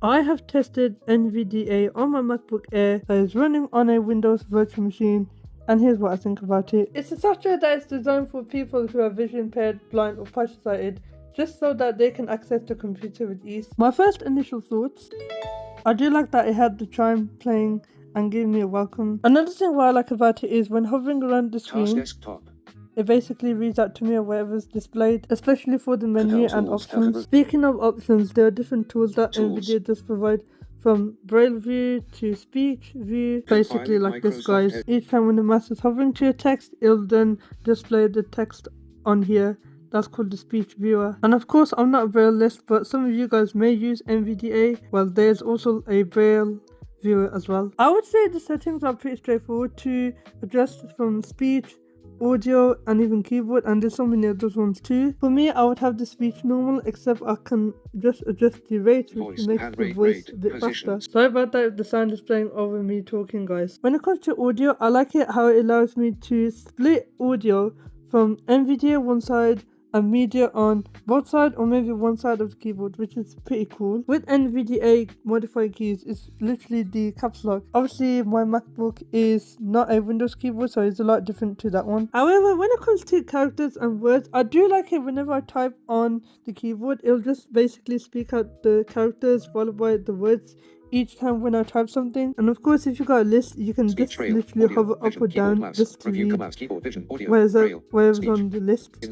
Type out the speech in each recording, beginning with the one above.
I have tested NVDA on my MacBook Air that is running on a Windows virtual machine, and here's what I think about it. It's a software that is designed for people who are vision impaired, blind or partially sighted, just so that they can access the computer with ease. My first initial thoughts: I do like that it had the chime playing and giving me a welcome. Another thing what I like about it is when hovering around the screen, it basically reads out to me or whatever's displayed, especially for the menu and options. Speaking of options, there are different tools that NVIDIA does provide, from Braille view to speech view, basically like this, guys. Each time when the mouse is hovering to a text, it'll then display the text on here. That's called the speech viewer. And of course, I'm not a Brailleist, but some of you guys may use NVDA. Well, there's also a Braille viewer as well. I would say the settings are pretty straightforward to adjust, from speech, audio, and even keyboard, and there's so many other ones too. For me, I would have the speech normal, except I can just adjust the rate to make the voice a bit faster. Sorry about that if the sound is playing over me talking, guys. When it comes to audio, I like it how it allows me to split audio from NVIDIA one side and media on both sides, or maybe one side of the keyboard, which is pretty cool. With NVDA modified keys, it's literally the caps lock. Obviously my MacBook is not a Windows keyboard, so it's a lot different to that one. However, when it comes to characters and words, I do like it whenever I type on the keyboard, it'll just basically speak out the characters followed by the words each time when I type something. And of course, if you got a list, you can just literally hover up or down just to read wherever's on the list.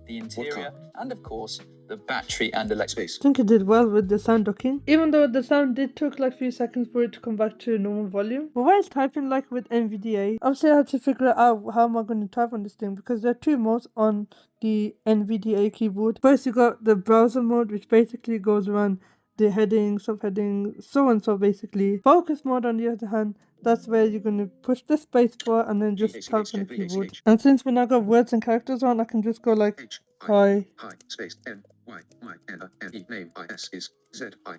The interior, and of course the battery and electric. I think it did well with the sound docking, even though the sound did took like a few seconds for it to come back to normal volume. But what is typing like with NVDA? Obviously I had to figure out how am I going to type on this thing, because there are two modes on the NVDA keyboard. First, you got the browser mode, which basically goes around the heading, subheading, so and so basically. Focus mode, on the other hand, that's where you're going to push the space bar and then just type on the keyboard. And since we now got words and characters on, I can just go like hi space N Y Y N N E name I S is Z I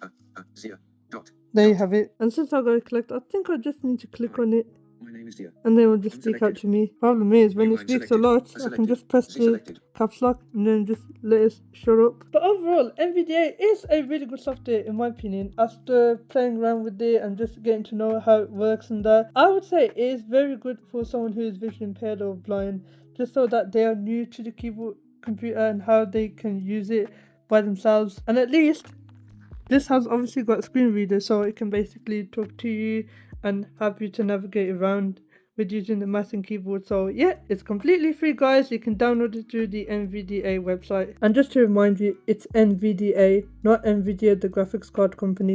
Z dot. There you have it. And since I got it clicked, I think I just need to click on it. My name is Dia. And then it will just speak out to me. Problem is, when it speaks a lot, I can just press the caps lock and then just let it shut up. But overall, NVDA is a really good software in my opinion. After playing around with it and just getting to know how it works and that, I would say it is very good for someone who is visually impaired or blind, just so that they are new to the keyboard computer and how they can use it by themselves. And at least this has obviously got a screen reader, so it can basically talk to you and help you to navigate around with using the mouse and keyboard. So yeah, it's completely free, guys. You can download it through the NVDA website. And just to remind you, it's NVDA, not NVIDIA, the graphics card company.